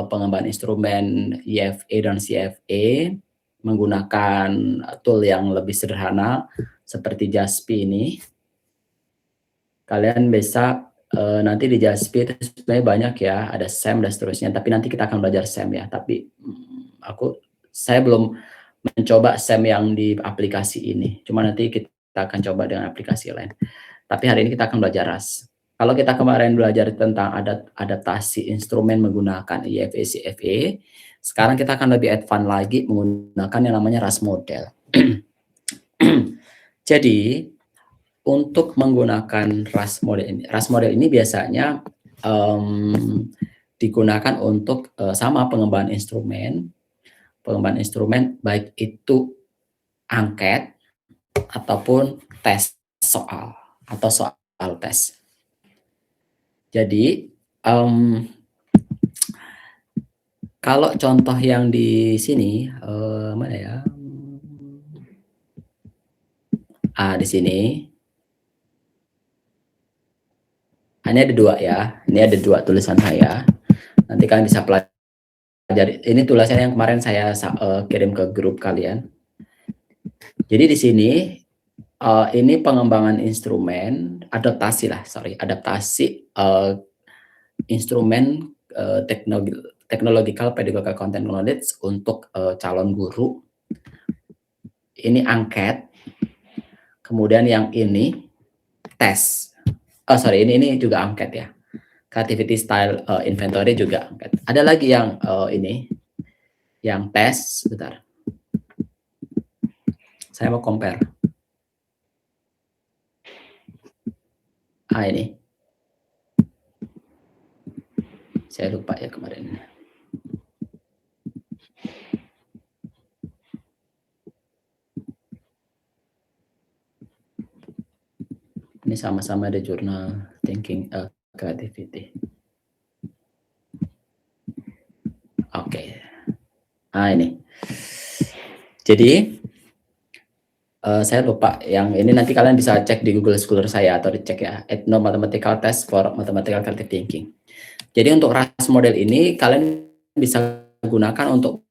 pengembangan instrumen IFA dan CFA menggunakan tool yang lebih sederhana seperti JASP ini. Kalian bisa nanti di JASP itu sebenarnya banyak ya, ada SAM dan seterusnya, tapi nanti kita akan belajar SAM ya. Tapi saya belum mencoba SAM yang di aplikasi ini. Cuma nanti kita akan coba dengan aplikasi lain. Tapi hari ini kita akan belajar RAS. Kalau kita kemarin belajar tentang adaptasi instrumen menggunakan IFA CFA, sekarang kita akan lebih advance lagi menggunakan yang namanya RAS model. Jadi untuk menggunakan RAS model ini biasanya digunakan untuk sama pengembangan instrumen baik itu angket ataupun tes soal atau soal tes. Jadi kalau contoh yang di sini mana ya? Di sini. Ini ada dua ya. Ini ada dua tulisan saya. Nanti kalian bisa pelajari. Ini tulisan yang kemarin saya kirim ke grup kalian. Jadi di sini ini pengembangan instrumen adaptasi instrumen technological pedagogical content knowledge untuk calon guru. Ini angket. Kemudian yang ini tes. Ini juga angket ya. Creativity style inventory juga angket. Ada lagi yang ini, yang tes. Bentar. Saya mau compare. Ini. Saya lupa ya kemarin. Ini sama-sama ada jurnal thinking creativity. Oke. Ini. Jadi saya lupa yang ini, nanti kalian bisa cek di Google Scholar saya atau dicek ya, Ethno Mathematical Test for Mathematical Creative Thinking. Jadi untuk RAS model ini kalian bisa gunakan untuk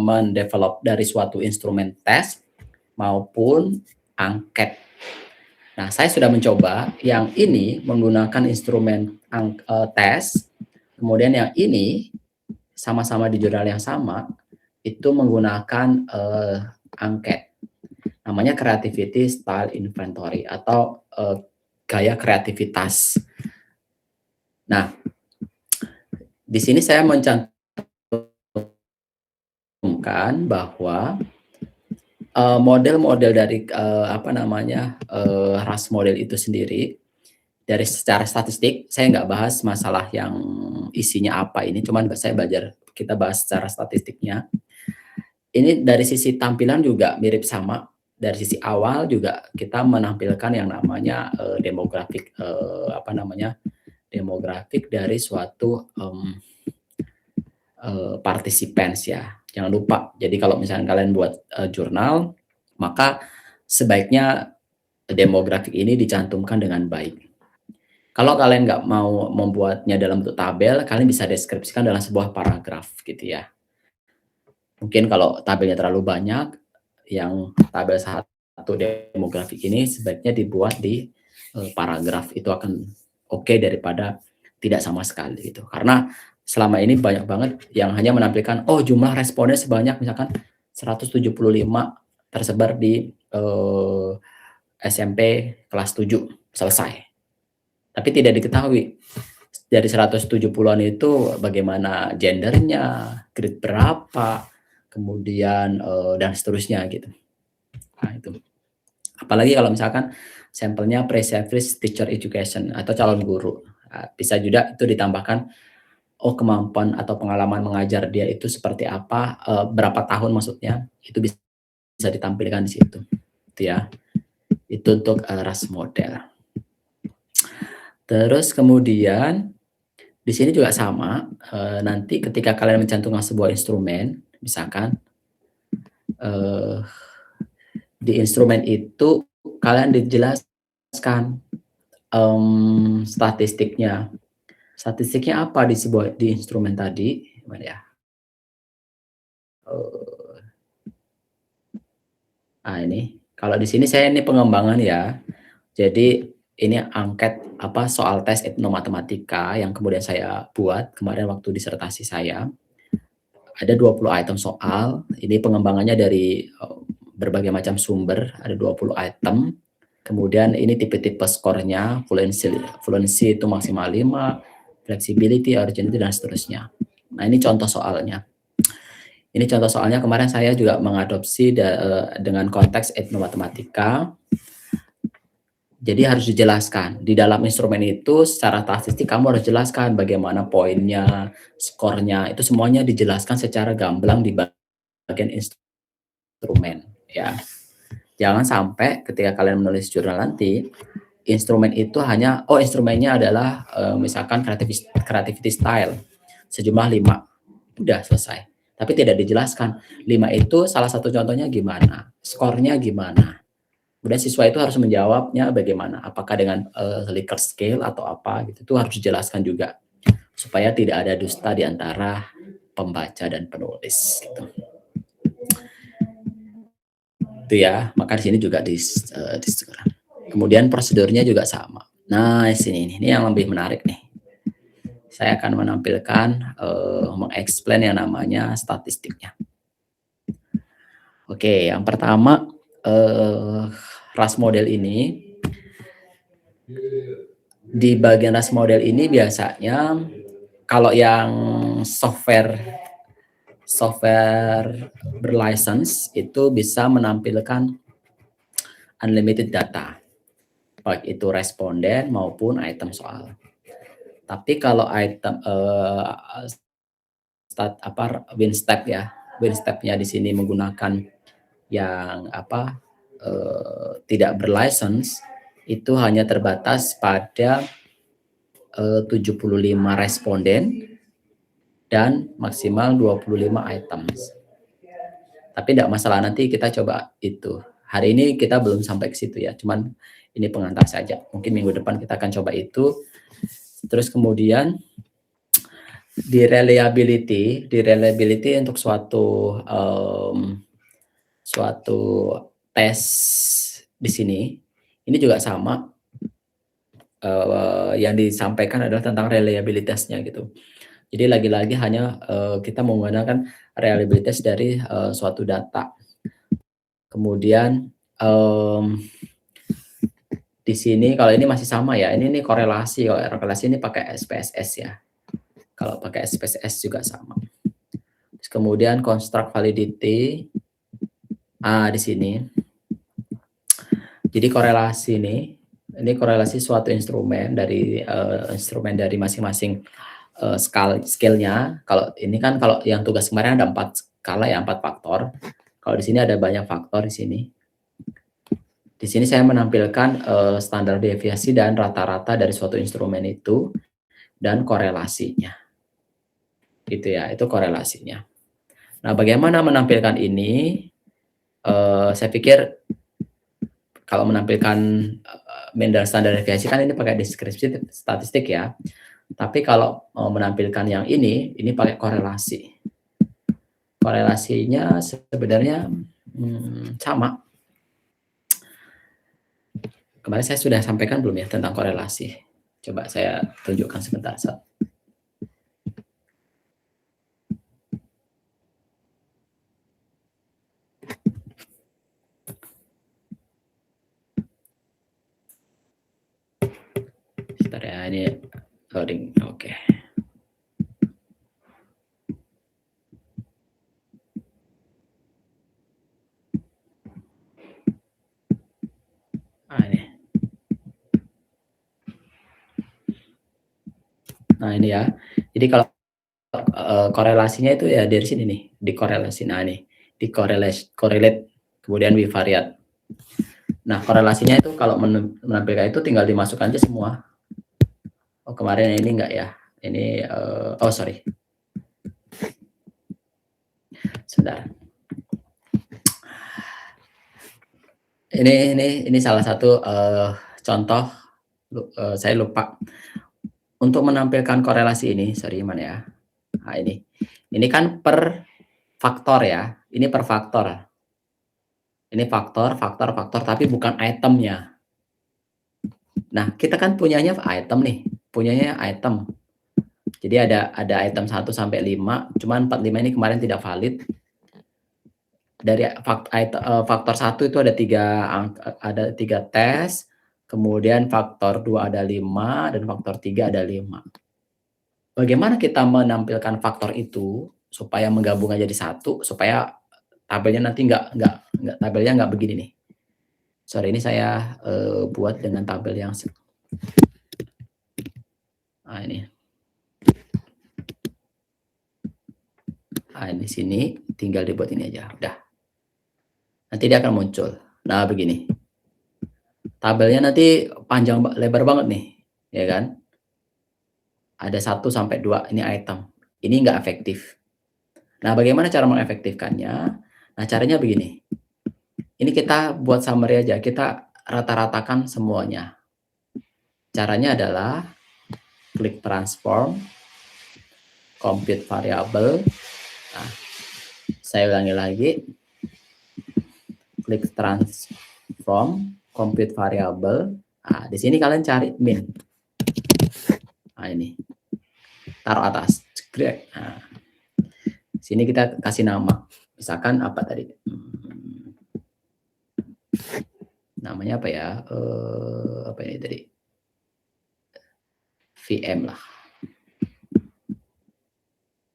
mendevelop dari suatu instrumen tes maupun angket. Nah, saya sudah mencoba yang ini menggunakan instrumen tes, kemudian yang ini sama-sama di jurnal yang sama itu menggunakan angket. Namanya Creativity Style Inventory atau gaya kreativitas. Nah, di sini saya mencantumkan bahwa model-model dari RAS model itu sendiri dari secara statistik, saya nggak bahas masalah yang isinya apa ini, cuman kita bahas secara statistiknya. Ini dari sisi tampilan juga mirip sama. Dari sisi awal juga kita menampilkan yang namanya demografik demografik dari suatu participants ya. Jangan lupa. Jadi kalau misalnya kalian buat jurnal, maka sebaiknya demografik ini dicantumkan dengan baik. Kalau kalian nggak mau membuatnya dalam bentuk tabel, kalian bisa deskripsikan dalam sebuah paragraf gitu ya. Mungkin kalau tabelnya terlalu banyak, yang tabel satu demografik ini sebaiknya dibuat di paragraf, itu akan oke daripada tidak sama sekali gitu. Karena selama ini banyak banget yang hanya menampilkan jumlah responnya sebanyak misalkan 175 tersebar di SMP kelas 7 selesai. Tapi tidak diketahui dari 170-an itu bagaimana gendernya, grade berapa, kemudian dan seterusnya gitu. Nah, itu. Apalagi kalau misalkan sampelnya pre-service teacher education atau calon guru. Nah, bisa juga itu ditambahkan kemampuan atau pengalaman mengajar dia itu seperti apa, berapa tahun maksudnya, itu bisa ditampilkan di situ. Itu ya. Itu untuk RAS model. Terus kemudian di sini juga sama, nanti ketika kalian mencantumkan sebuah instrumen, misalkan di instrumen itu kalian dijelaskan statistiknya. Statistiknya apa di instrumen tadi? Gimana ya? Eee, ini, kalau di sini saya ini pengembangan ya. Jadi ini angket apa, soal tes etnomatematika yang kemudian saya buat kemarin waktu disertasi saya. Ada 20 item soal, ini pengembangannya dari, berbagai macam sumber, ada 20 item. Kemudian ini tipe-tipe skornya, fluency fluency itu maksimal 5, flexibility, originality, dan seterusnya. Nah, ini contoh soalnya. Ini contoh soalnya kemarin saya juga mengadopsi dengan konteks etnomatematika. Jadi harus dijelaskan, di dalam instrumen itu secara statistik kamu harus jelaskan bagaimana poinnya, skornya, itu semuanya dijelaskan secara gamblang di bagian instrumen, ya. Jangan sampai ketika kalian menulis jurnal nanti, instrumen itu hanya, instrumennya adalah, misalkan creativity style, sejumlah 5, udah selesai. Tapi tidak dijelaskan, 5 itu salah satu contohnya gimana, skornya gimana. Kemudian siswa itu harus menjawabnya bagaimana, apakah dengan, Likert scale atau apa gitu, itu harus dijelaskan juga, supaya tidak ada dusta di antara pembaca dan penulis gitu. Itu ya, maka di sini juga kemudian prosedurnya juga sama. Nah, di sini ini yang lebih menarik nih. Saya akan menampilkan, mengexplain yang namanya statistiknya. Oke, yang pertama, RAS model ini, di bagian RAS model ini biasanya kalau yang software berlicense itu bisa menampilkan unlimited data, baik itu responden maupun item soal. Tapi kalau item WinStep ya, WinStep-nya di sini menggunakan yang tidak berlicense, itu hanya terbatas pada 75 responden dan maksimal 25 items. Tapi tidak masalah, nanti kita coba itu. Hari ini kita belum sampai ke situ ya, cuman ini pengantar saja. Mungkin minggu depan kita akan coba itu. Terus kemudian di reliability untuk suatu tes di sini, ini juga sama. Yang disampaikan adalah tentang reliabilitasnya gitu. Jadi lagi-lagi hanya kita menggunakan reliabilitas dari suatu data. Kemudian di sini kalau ini masih sama ya, ini korelasi. Kalau korelasi ini pakai SPSS ya. Kalau pakai SPSS juga sama. Terus kemudian construct validity. Di sini. Jadi korelasi ini korelasi suatu instrumen dari masing-masing scale-nya. Kalau ini kan kalau yang tugas kemarin ada 4 skala ya, 4 faktor. Kalau di sini ada banyak faktor di sini. Di sini saya menampilkan standar deviasi dan rata-rata dari suatu instrumen itu dan korelasinya. Gitu ya, itu korelasinya. Nah, bagaimana menampilkan ini? Saya pikir kalau menampilkan dan standar deviasi kan ini pakai deskripsi statistik ya. Tapi kalau menampilkan yang ini pakai korelasi. Korelasinya sebenarnya sama. Kemarin saya sudah sampaikan belum ya tentang korelasi? Coba saya tunjukkan sebentar. Sebentar ya, ini loading. Oke. Ini. Nah, ini ya. Jadi kalau korelasinya itu ya dari sini nih, dikorelasi. Nah, ini correlate, kemudian bivariate. Nah, korelasinya itu kalau menampilkan itu tinggal dimasukkan aja semua. Kemarin ini enggak ya. Ini sorry. Sebentar. Ini salah satu contoh saya lupa untuk menampilkan korelasi ini, sorry mana ya? Nah ini kan per faktor ya, ini per faktor. Ini faktor, faktor, faktor, tapi bukan itemnya. Nah, kita kan punyanya item nih, punyanya item. Jadi ada item 1 sampai 5, cuman 4, 5 ini kemarin tidak valid. Dari faktor 1 itu ada 3 tes, kemudian faktor 2 ada 5, dan faktor 3 ada 5. Bagaimana kita menampilkan faktor itu supaya menggabungnya jadi satu, supaya tabelnya nanti tabelnya nggak begini nih. Sorry, ini saya buat dengan tabel yang ini. Di sini tinggal dibuat ini aja, udah. Nanti dia akan muncul. Nah, begini. Tabelnya nanti panjang lebar banget nih, ya kan? Ada 1 sampai 2 ini item. Ini nggak efektif. Nah, bagaimana cara mengefektifkannya? Nah, caranya begini. Ini kita buat summary aja, kita rata-ratakan semuanya. Caranya adalah klik transform, compute variable. Nah, saya ulangi lagi. Klik transform, compute variable. Nah, di sini kalian cari min. Nah, ini. Taruh atas. Nah, sini kita kasih nama. Misalkan apa tadi? Namanya apa ya? Apa ini tadi? VM lah.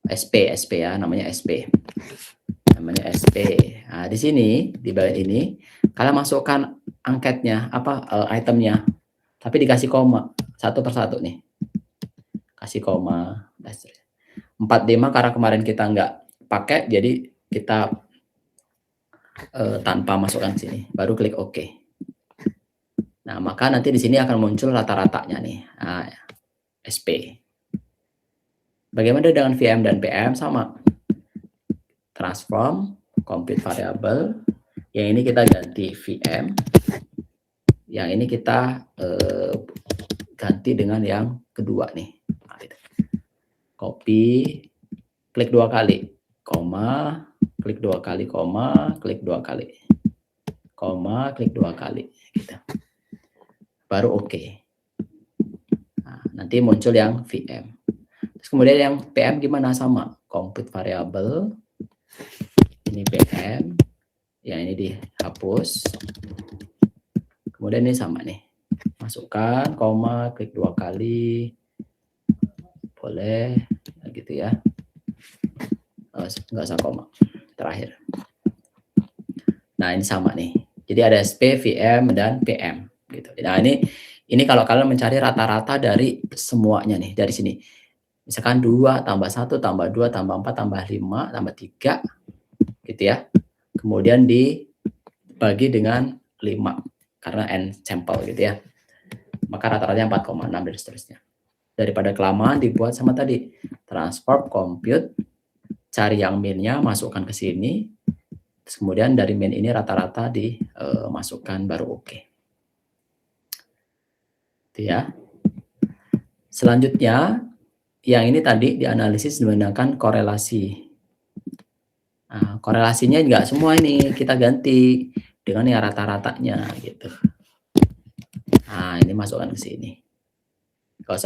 SP ya, namanya SP. Namanya SP. Nah, di sini di bagian ini kalian masukkan angketnya, itemnya, tapi dikasih koma satu persatu nih. Kasih koma. 45 karena kemarin kita nggak pakai, jadi kita tanpa masukkan ke sini. Baru klik OK. Nah, maka nanti di sini akan muncul rata-ratanya nih. Nah, SP. Bagaimana dengan VM dan PM? Sama. Transform, compute variable. Yang ini kita ganti VM. Yang ini kita ganti dengan yang kedua nih. Nah, gitu. Copy, klik 2 kali, koma, klik 2 kali, koma, klik 2 kali, koma, klik 2 kali. Gitu. Baru OK. Nah, nanti muncul yang VM. Terus kemudian yang PM gimana? Sama. Compute variable. Ini PM. Yang ini dihapus. Kemudian ini sama nih. Masukkan, koma, klik 2 kali. Boleh. Gitu ya. Nggak usah koma. Terakhir. Nah, ini sama nih. Jadi ada SP, VM, dan PM. Gitu. Nah, ini kalau kalian mencari rata-rata dari semuanya nih. Dari sini. Misalkan 2 tambah 1 tambah 2 tambah 4 tambah 5 tambah 3 gitu ya. Kemudian dibagi dengan 5 karena n sampel gitu ya. Maka rata-ratanya 4,6 dan seterusnya. Daripada kelamaan dibuat sama tadi. Transform, compute, cari yang min-nya, masukkan ke sini. Terus kemudian dari min ini rata-rata dimasukkan baru OK. Itu ya. Selanjutnya yang ini tadi dianalisis menggunakan korelasi. Nah, korelasinya nggak semua ini kita ganti dengan yang rata-ratanya gitu. Nah, ini masukkan ke sini. Nggak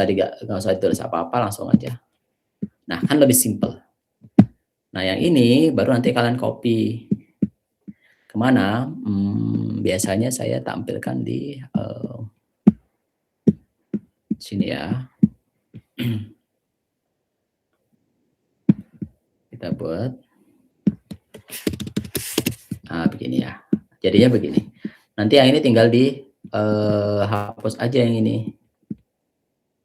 usah ditulis apa-apa, langsung aja. Nah, kan lebih simple. Nah, yang ini baru nanti kalian copy. Kemana? Biasanya saya tampilkan di sini ya. Kita buat. Nah, begini ya. Jadinya begini. Nanti yang ini tinggal hapus aja yang ini.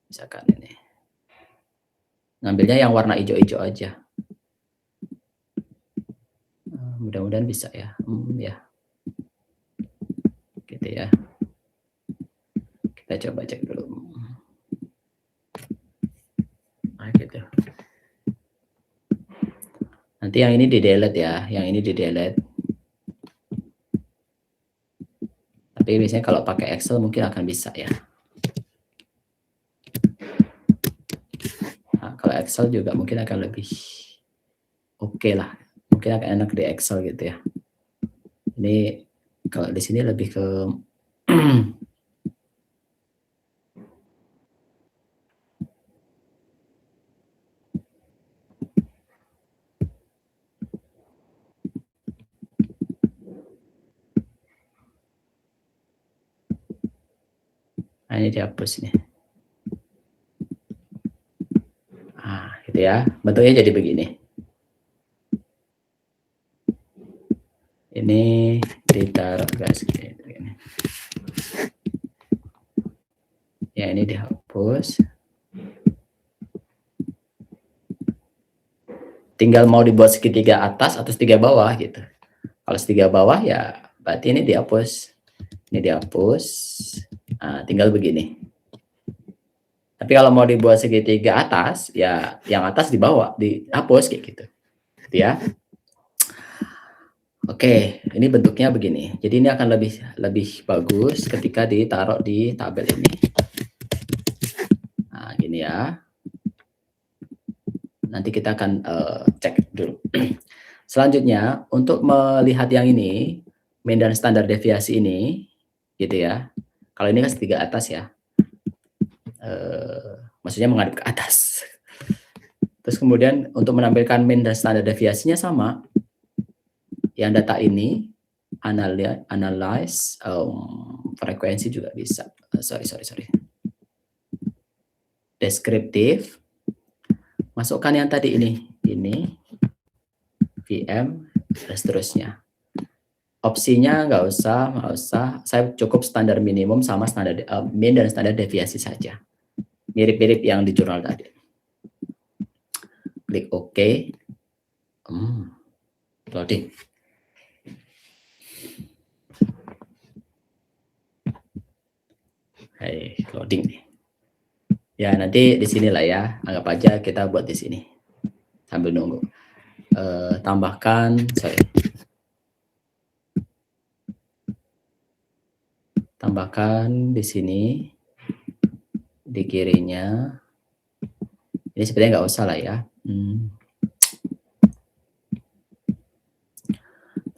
Misalkan ini. Ngambilnya yang warna hijau-hijau aja. Mudah-mudahan bisa ya. Ya. Gitu ya. Kita coba cek dulu. Nah, gitu. Nanti yang ini di-delete ya. Yang ini di-delete. Tapi biasanya kalau pakai Excel mungkin akan bisa ya. Excel juga mungkin akan lebih oke lah. Mungkin akan enak di Excel gitu ya. Ini kalau di sini lebih ke nah ini dihapus nih. Nah, gitu ya. Bentuknya jadi begini. Ini ditaruh gas gini. Ya, ini dihapus. Tinggal mau dibuat segitiga atas atau segitiga bawah gitu. Kalau segitiga bawah ya berarti ini dihapus. Ini dihapus. Nah, tinggal begini. Tapi kalau mau dibuat segitiga atas, ya yang atas di bawah, dihapus kayak gitu. Gitu ya. Oke, ini bentuknya begini. Jadi ini akan lebih bagus ketika ditaruh di tabel ini. Nah, gini ya. Nanti kita akan cek dulu. Selanjutnya, untuk melihat yang ini, mean dan standar deviasi ini, gitu ya. Kalau ini kan segitiga atas ya. Maksudnya menghadap ke atas. Terus kemudian untuk menampilkan mean dan standar deviasinya sama. Yang data ini analyze frekuensi juga bisa. Sorry. Deskriptif. Masukkan yang tadi ini VM dan seterusnya. Opsinya nggak usah. Saya cukup standar minimum sama standar mean dan standar deviasi saja. Mirip-mirip yang di jurnal tadi. Klik OK. Loading. Loading nih. Ya, nanti di sini lah ya. Anggap aja kita buat di sini. Sambil nunggu. Tambahkan di sini. Di kirinya. Ini sebenarnya nggak usah lah ya.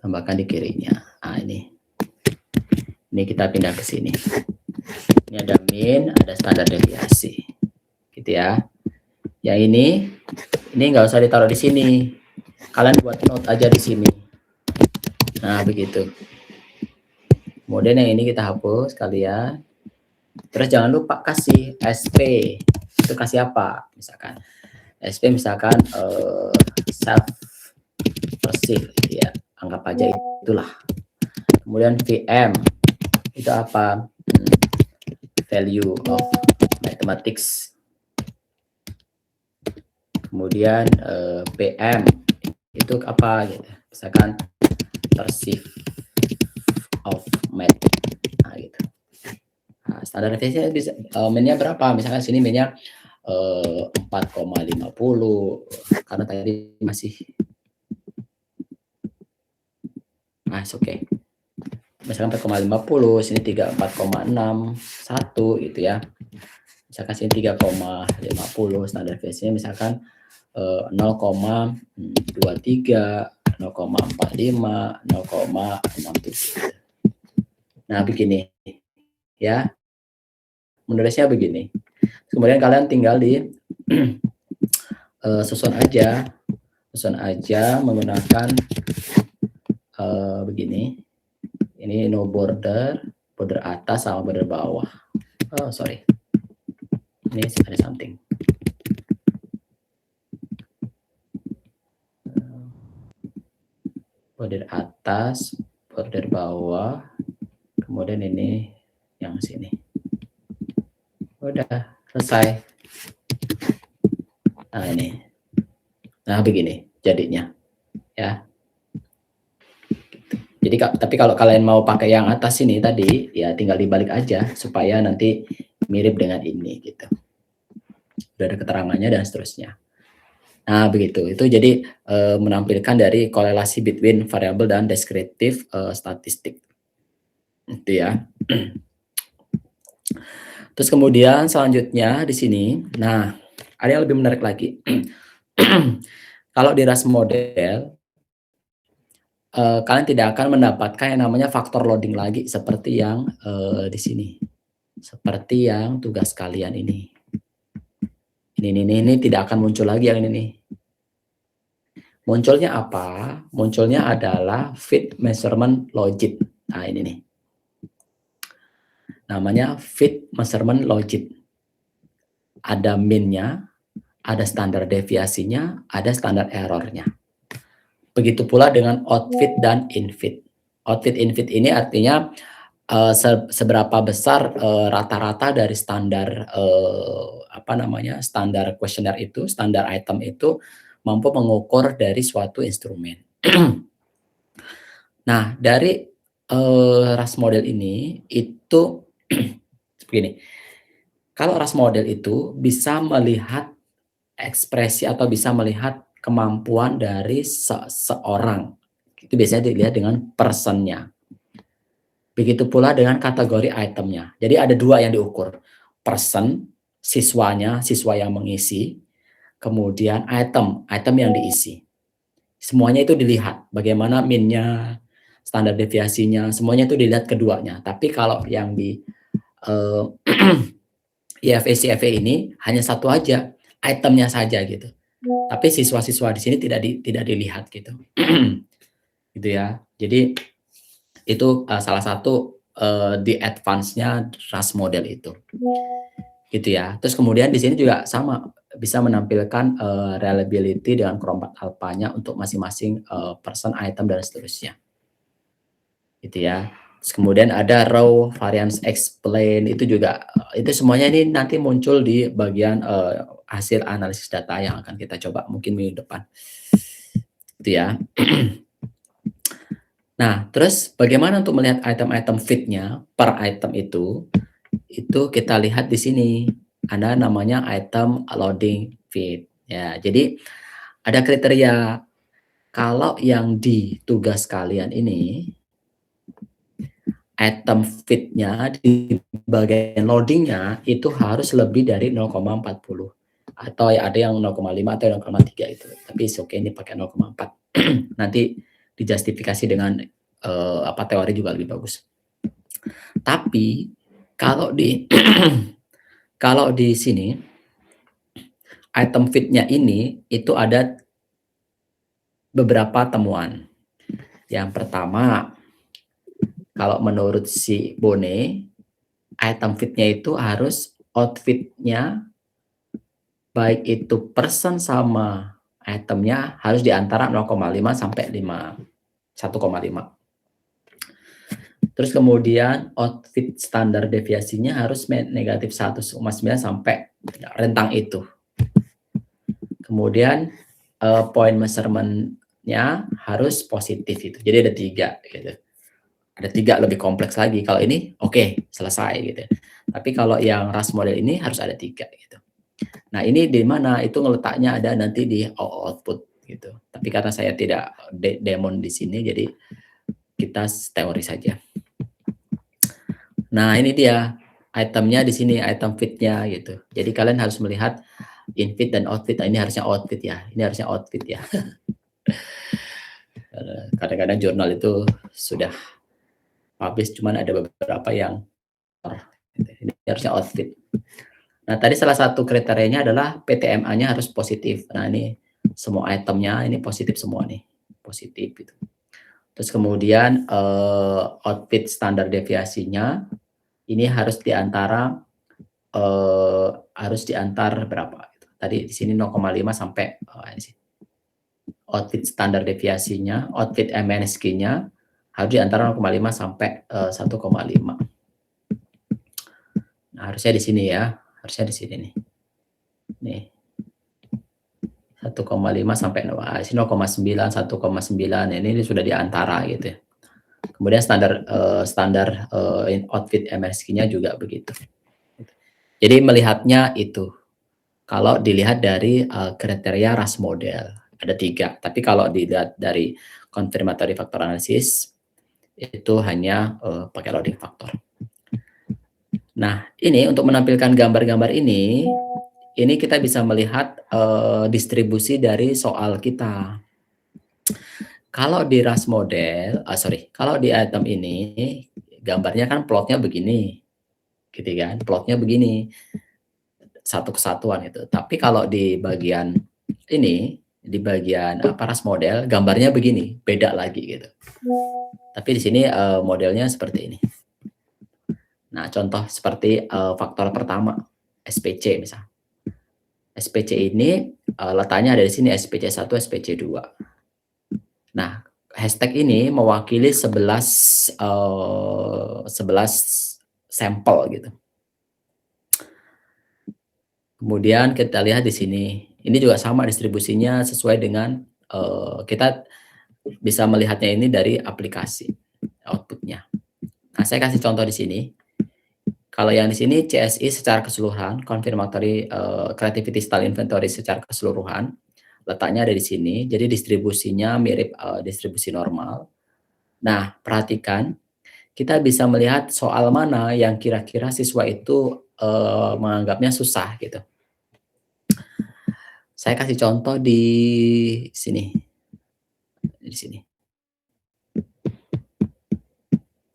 Tambahkan di kirinya. Nah, ini kita pindah ke sini. Ini ada mean, ada standar deviasi, gitu ya. Yang ini nggak usah ditaruh di sini. Kalian buat note aja di sini. Nah, begitu. Kemudian yang ini kita hapus kalian. Terus jangan lupa kasih SP. Itu kasih apa? Misalkan SP misalkan self perceive, ya. Anggap aja itulah. Kemudian VM itu apa? Value of mathematics. Kemudian PM itu apa gitu. Misalkan perceive of math. Nah, gitu. Nah, standar deviasinya bisa mean-nya berapa? Misalkan sini mean-nya 4,50 karena tadi masih oke. Misalkan 4,50, sini 4,61 gitu ya. Misalkan sini 3,50 standar deviasinya misalkan 0,23, 0,45, 0,67. Nah, begini ya. Menulisnya begini. Kemudian kalian tinggal di susun aja menggunakan begini. Ini no border atas sama border bawah. Oh, sorry. Ini ada something. Border atas, border bawah. Kemudian ini yang sini. Udah selesai. Nah, ini. Nah, begini jadinya. Ya. Jadi tapi kalau kalian mau pakai yang atas ini tadi, ya tinggal dibalik aja supaya nanti mirip dengan ini gitu. Udah ada keterangannya dan seterusnya. Nah, begitu. Itu jadi menampilkan dari korelasi between variabel dan deskriptif statistik. Itu ya. Terus kemudian selanjutnya di sini, nah Ada yang lebih menarik lagi. Kalau di RAS model, kalian tidak akan mendapatkan yang namanya faktor loading lagi seperti yang, di sini. Seperti yang tugas kalian ini. Ini tidak akan muncul lagi yang ini nih. Munculnya apa? Munculnya adalah fit measurement logit. Nah, ini nih. Namanya fit measurement logit. Ada min-nya, ada standar deviasinya, ada standar error-nya. Begitu pula dengan outfit dan infit. Outfit infit ini artinya seberapa besar rata-rata dari standar standar kuesioner itu, standar item itu mampu mengukur dari suatu instrumen. Nah, dari RAS model ini itu begini. Kalau RAS model itu bisa melihat ekspresi atau bisa melihat kemampuan dari seseorang. Itu biasanya dilihat dengan person-nya. Begitu pula dengan kategori itemnya. Jadi ada 2 yang diukur. Person, siswanya, siswa yang mengisi, kemudian item yang diisi. Semuanya itu dilihat, bagaimana min-nya, standar deviasinya, semuanya itu dilihat keduanya. Tapi kalau yang di IFA CFA ini hanya satu aja, itemnya saja gitu. Tapi siswa-siswa di sini tidak dilihat gitu. Gitu ya. Jadi itu salah satu di advance-nya RAS model itu. Gitu ya. Terus kemudian di sini juga sama, bisa menampilkan reliability dengan kelompok alpha-nya untuk masing-masing person, item dan seterusnya. Gitu ya. Terus kemudian ada row variance explain, itu juga itu semuanya ini nanti muncul di bagian hasil analisis data yang akan kita coba mungkin minggu depan. Itu ya. Nah, terus bagaimana untuk melihat item-item fit-nya per item itu kita lihat di sini. Ada namanya item loading fit. Ya, jadi ada kriteria. Kalau yang di tugas kalian ini, item fit-nya di bagian loading-nya itu harus lebih dari 0,40. Atau ya ada yang 0,5 atau 0,3 itu. Tapi oke ini pakai 0,4. Nanti dijustifikasi dengan teori juga lebih bagus. Tapi kalau di kalau di sini item fit-nya ini itu ada beberapa temuan. Yang pertama, kalau menurut si Bone, item fit-nya itu harus outfit-nya baik itu person sama itemnya harus di antara 0,5 sampai 1,5. Terus kemudian outfit standar deviasinya harus negatif 1,9 sampai rentang itu. Kemudian point measurement-nya harus positif itu. Jadi ada 3 gitu. Ada 3 lebih kompleks lagi. Kalau ini oke, selesai gitu. Tapi kalau yang RAS model ini harus ada 3 gitu. Nah, ini di mana itu ngeletaknya ada nanti di output gitu. Tapi karena saya tidak demon di sini jadi kita teori saja. Nah, ini dia itemnya di sini, item fit-nya gitu. Jadi kalian harus melihat infit dan outfit. Nah, ini harusnya outfit ya. Ini harusnya outfit ya. Kadang-kadang jurnal itu sudah publish, cuman ada beberapa yang ini harusnya outfit. Nah, tadi salah satu kriterianya adalah PTMA-nya harus positif. Nah, ini semua itemnya ini positif semua nih. Positif gitu. Terus kemudian outfit standar deviasinya ini harus diantara berapa? Tadi di sini 0,5 sampai outfit standar deviasinya, outfit MNSK-nya harus diantara 0,5 sampai 1,5. Nah, harusnya di sini ya, harusnya di sini nih. Nih. 1,5 sampai 0,9, 1,9 ini sudah di antara gitu ya. Kemudian standar outfit MSK-nya juga begitu. Jadi melihatnya itu. Kalau dilihat dari kriteria RAS model ada 3. Tapi kalau dilihat dari confirmatory factor analysis itu hanya pakai loading factor. Nah, ini untuk menampilkan gambar-gambar ini ini kita bisa melihat, distribusi dari soal kita. Kalau di RAS model sorry, kalau di item ini, gambarnya kan plotnya begini, gitu kan, plotnya begini, satu kesatuan itu. Tapi kalau di bagian ini, di bagian apa, RAS model, gambarnya begini, beda lagi gitu. Tapi di sini, modelnya seperti ini. Nah, contoh seperti, faktor pertama, SPC misal. SPC ini, letaknya ada di sini SPC 1, SPC 2. Nah, hashtag ini mewakili 11 sampel gitu. Kemudian kita lihat di sini, ini juga sama distribusinya sesuai dengan, kita bisa melihatnya ini dari aplikasi output-nya. Nah, saya kasih contoh di sini. Kalau yang di sini CSI secara keseluruhan, confirmatory, creativity style inventory secara keseluruhan, letaknya ada di sini, jadi distribusinya mirip, distribusi normal. Nah, perhatikan, kita bisa melihat soal mana yang kira-kira siswa itu, menganggapnya susah gitu. Saya kasih contoh di sini, di sini.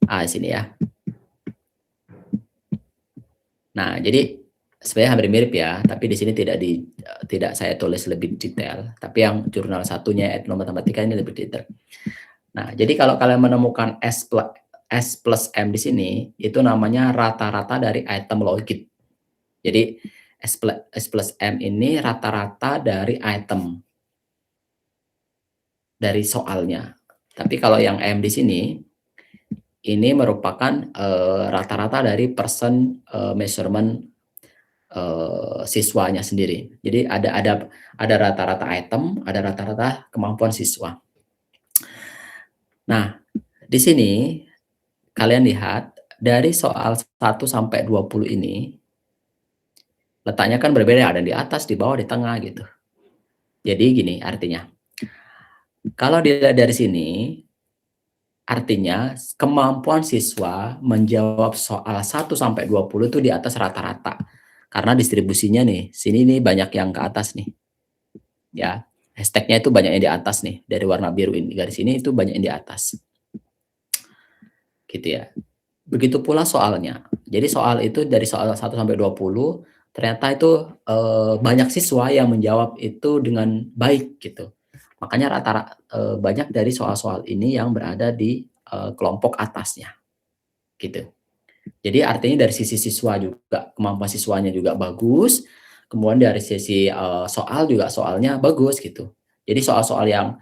Di sini ya. Nah, jadi sebenarnya hampir mirip ya, tapi di sini tidak saya tulis lebih detail, tapi yang jurnal satunya etnomatematika ini lebih detail. Nah, jadi kalau kalian menemukan S plus M di sini, itu namanya rata-rata dari item logit. Jadi S plus M ini rata-rata dari item, dari soalnya. Tapi kalau yang M di sini, ini merupakan, rata-rata dari measurement, siswanya sendiri. Jadi ada rata-rata item, ada rata-rata kemampuan siswa. Nah, di sini kalian lihat dari soal 1 sampai 20 ini, letaknya kan berbeda, ada di atas, di bawah, di tengah gitu. Jadi gini artinya, kalau dilihat dari sini, artinya kemampuan siswa menjawab soal 1 sampai 20 itu di atas rata-rata. Karena distribusinya nih, sini nih banyak yang ke atas nih, ya. Hashtag-nya itu banyak yang di atas nih, dari warna biru ini, garis ini itu banyak yang di atas. Gitu ya. Begitu pula soalnya. Jadi soal itu dari soal 1 sampai 20 ternyata itu, banyak siswa yang menjawab itu dengan baik gitu. Makanya banyak dari soal-soal ini yang berada di, kelompok atasnya, gitu. Jadi artinya dari sisi siswa juga, kemampuan siswanya juga bagus, kemudian dari sisi, soal juga soalnya bagus gitu. Jadi soal-soal yang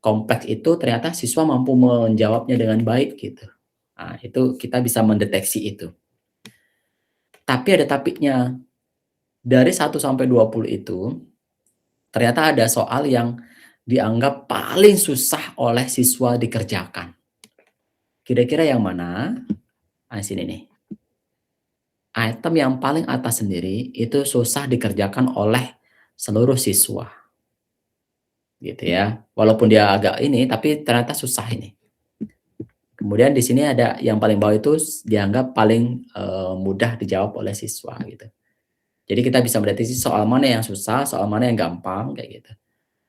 kompleks itu ternyata siswa mampu menjawabnya dengan baik gitu. Nah, itu kita bisa mendeteksi itu. Tapi ada tapinya, dari 1 sampai 20 itu, ternyata ada soal yang dianggap paling susah oleh siswa dikerjakan. Kira-kira yang mana? Sini nih. Item yang paling atas sendiri itu susah dikerjakan oleh seluruh siswa, gitu ya. Walaupun dia agak ini, tapi ternyata susah ini. Kemudian di sini ada yang paling bawah itu dianggap paling, mudah dijawab oleh siswa gitu. Jadi kita bisa mendeteksi soal mana yang susah, soal mana yang gampang, kayak gitu.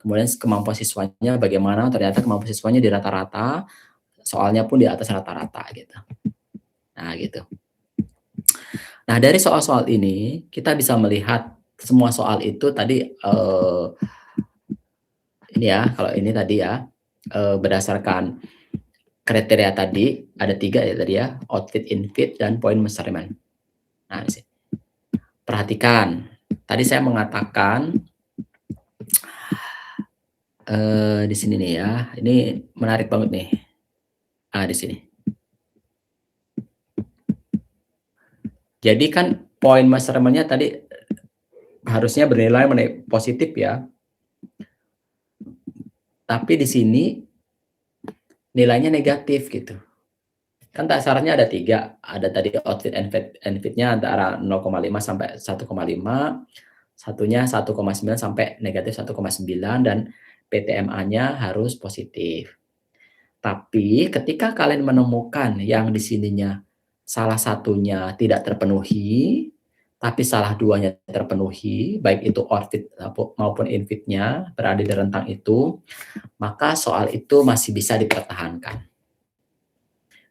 Kemudian kemampuan siswanya bagaimana, ternyata kemampuan siswanya di rata-rata, soalnya pun di atas rata-rata gitu. Nah gitu. Nah dari soal-soal ini, kita bisa melihat semua soal itu tadi, ini ya, kalau ini tadi ya, berdasarkan kriteria tadi, ada 3 ya tadi ya, outfit, infit, dan point measurement. Nah di sini. Perhatikan, tadi saya mengatakan, di sini nih ya, ini menarik banget nih. Di sini. Jadi kan point measurement-nya tadi harusnya bernilai positif ya. Tapi di sini nilainya negatif gitu. Kan syaratnya ada 3, ada tadi outfit and fit-nya antara 0,5 sampai 1,5, satunya 1,9 sampai negatif 1,9 dan PTMA-nya harus positif. Tapi ketika kalian menemukan yang di sininya salah satunya tidak terpenuhi, tapi salah duanya terpenuhi, baik itu outfit maupun infitnya berada di rentang itu, maka soal itu masih bisa dipertahankan.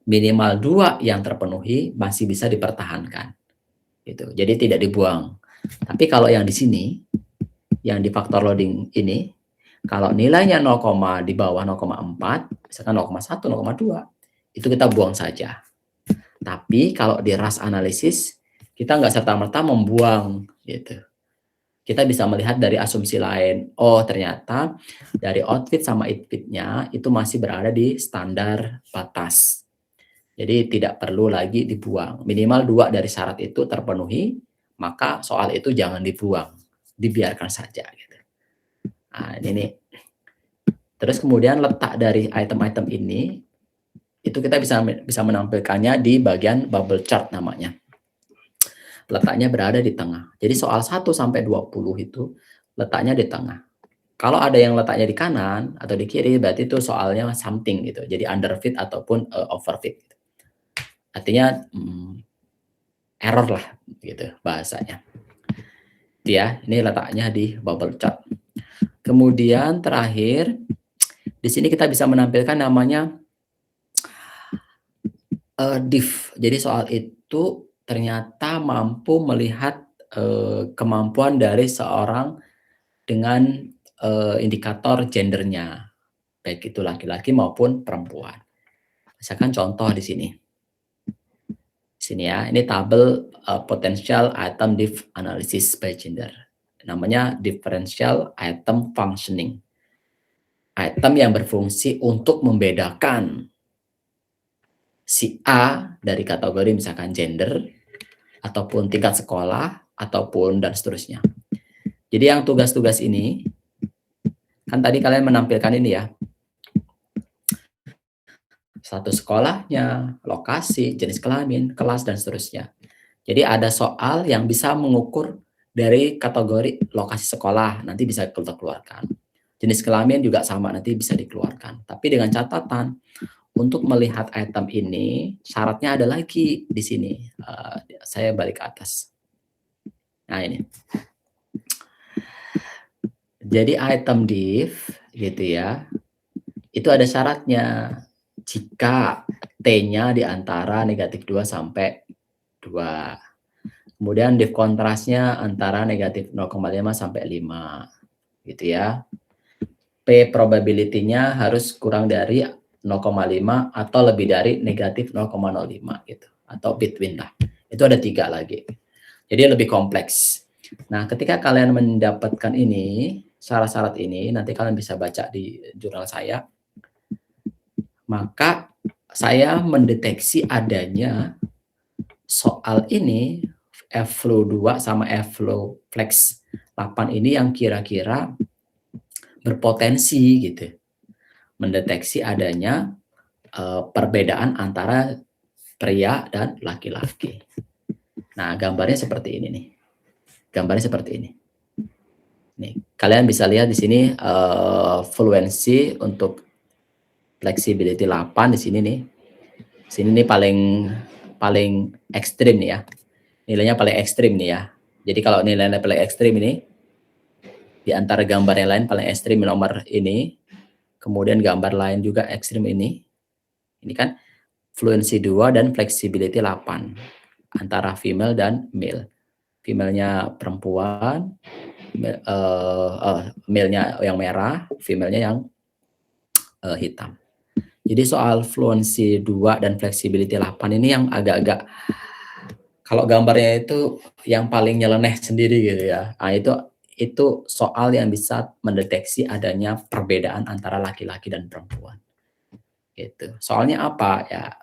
Minimal 2 yang terpenuhi masih bisa dipertahankan, gitu. Jadi tidak dibuang. Tapi kalau yang di sini, yang di faktor loading ini, kalau nilainya 0, di bawah 0,4, misalkan 0,1, 0,2, itu kita buang saja. Tapi kalau di RAS analisis, kita nggak serta-merta membuang, gitu. Kita bisa melihat dari asumsi lain. Oh, ternyata dari outfit sama infitnya itu masih berada di standar batas. Jadi tidak perlu lagi dibuang. Minimal 2 dari syarat itu terpenuhi, maka soal itu jangan dibuang, dibiarkan saja gitu. Nah, ini nih. Terus kemudian letak dari item-item ini itu kita bisa menampilkannya di bagian bubble chart namanya. Letaknya berada di tengah. Jadi soal 1 sampai 20 itu letaknya di tengah. Kalau ada yang letaknya di kanan atau di kiri berarti itu soalnya something gitu. Jadi underfit ataupun overfit. Artinya error lah gitu bahasanya. Ya, ini letaknya di bubble chart. Kemudian terakhir di sini kita bisa menampilkan namanya diff. Jadi soal itu ternyata mampu melihat kemampuan dari seorang dengan indikator gendernya, baik itu laki-laki maupun perempuan. Misalkan contoh di sini. Sini ya, ini tabel potential item diff analysis by gender. Namanya differential item functioning. Item yang berfungsi untuk membedakan si A dari kategori misalkan gender, ataupun tingkat sekolah, ataupun dan seterusnya. Jadi yang tugas-tugas ini, kan tadi kalian menampilkan ini ya, status sekolahnya, lokasi, jenis kelamin, kelas, dan seterusnya. Jadi ada soal yang bisa mengukur dari kategori lokasi sekolah, nanti bisa kita keluarkan. Jenis kelamin juga sama, nanti bisa dikeluarkan. Tapi dengan catatan, untuk melihat item ini, syaratnya ada lagi di sini. Saya balik ke atas. Nah ini. Jadi item diff, gitu ya, itu ada syaratnya. Jika T-nya di antara -2 sampai 2. Kemudian diff kontrasnya antara -0,5 sampai 5, gitu ya. P probability-nya harus kurang dari 0,5 atau lebih dari -0,05 gitu, atau between lah. Itu ada 3 lagi. Jadi lebih kompleks. Nah, ketika kalian mendapatkan ini, syarat-syarat ini, nanti kalian bisa baca di jurnal saya. Maka saya mendeteksi adanya soal ini Flow 2 sama Flow Flex 8 ini yang kira-kira berpotensi gitu. Mendeteksi adanya perbedaan antara pria dan laki-laki. Nah, gambarnya seperti ini nih. Gambarnya seperti ini. Nih, kalian bisa lihat di sini fluency untuk flexibility 8 di sini nih. Sini nih paling ekstrim nih ya. Nilainya paling ekstrim nih ya. Jadi kalau nilainya paling ekstrim ini di antara gambar yang lain paling ekstrim nomor ini. Kemudian gambar lain juga ekstrim ini. Ini kan fluency 2 dan flexibility 8 antara female dan male. Female-nya perempuan, male-nya yang merah, female-nya yang hitam. Jadi soal fluency 2 dan flexibility 8 ini yang agak-agak, kalau gambarnya itu yang paling nyeleneh sendiri gitu ya. Nah, itu soal yang bisa mendeteksi adanya perbedaan antara laki-laki dan perempuan. Gitu. Soalnya apa? Ya,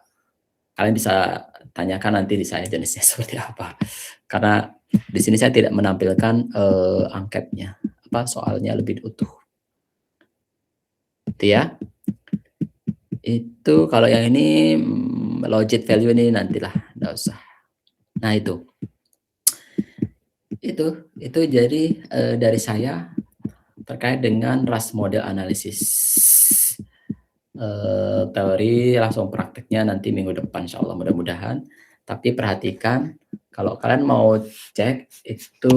kalian bisa tanyakan nanti di saya jenisnya seperti apa. Karena di sini saya tidak menampilkan angketnya, soalnya lebih utuh. Itu ya. Itu kalau yang ini logit value ini nantilah, enggak usah. Nah, itu jadi dari saya terkait dengan RAS model analisis. Teori langsung prakteknya nanti minggu depan insyaallah mudah-mudahan. Tapi perhatikan kalau kalian mau cek itu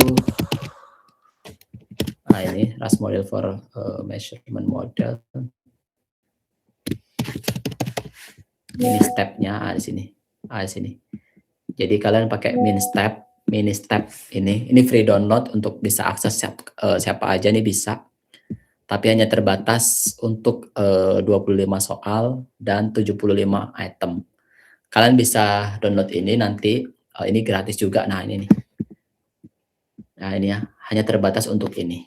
ini RAS model for measurement model. Ini step-nya di sini. Di sini. Jadi kalian pakai mini step ini free download untuk bisa akses siapa aja nih bisa. Tapi hanya terbatas untuk 25 soal dan 75 item. Kalian bisa download ini nanti, ini gratis juga. Nah ini nih. Nah ini ya, hanya terbatas untuk ini.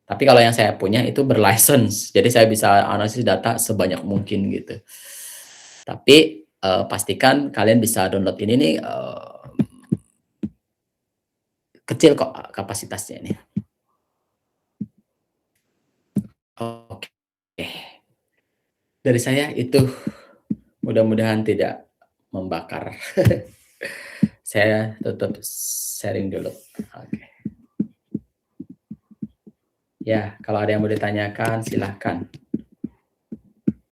Tapi kalau yang saya punya itu berlicense, jadi saya bisa analisis data sebanyak mungkin gitu. Tapi pastikan kalian bisa download ini nih, kecil kok kapasitasnya ini. Oke. Dari saya itu mudah-mudahan tidak membakar. Saya tutup sharing dulu. Oke. Ya, kalau ada yang mau ditanyakan silahkan.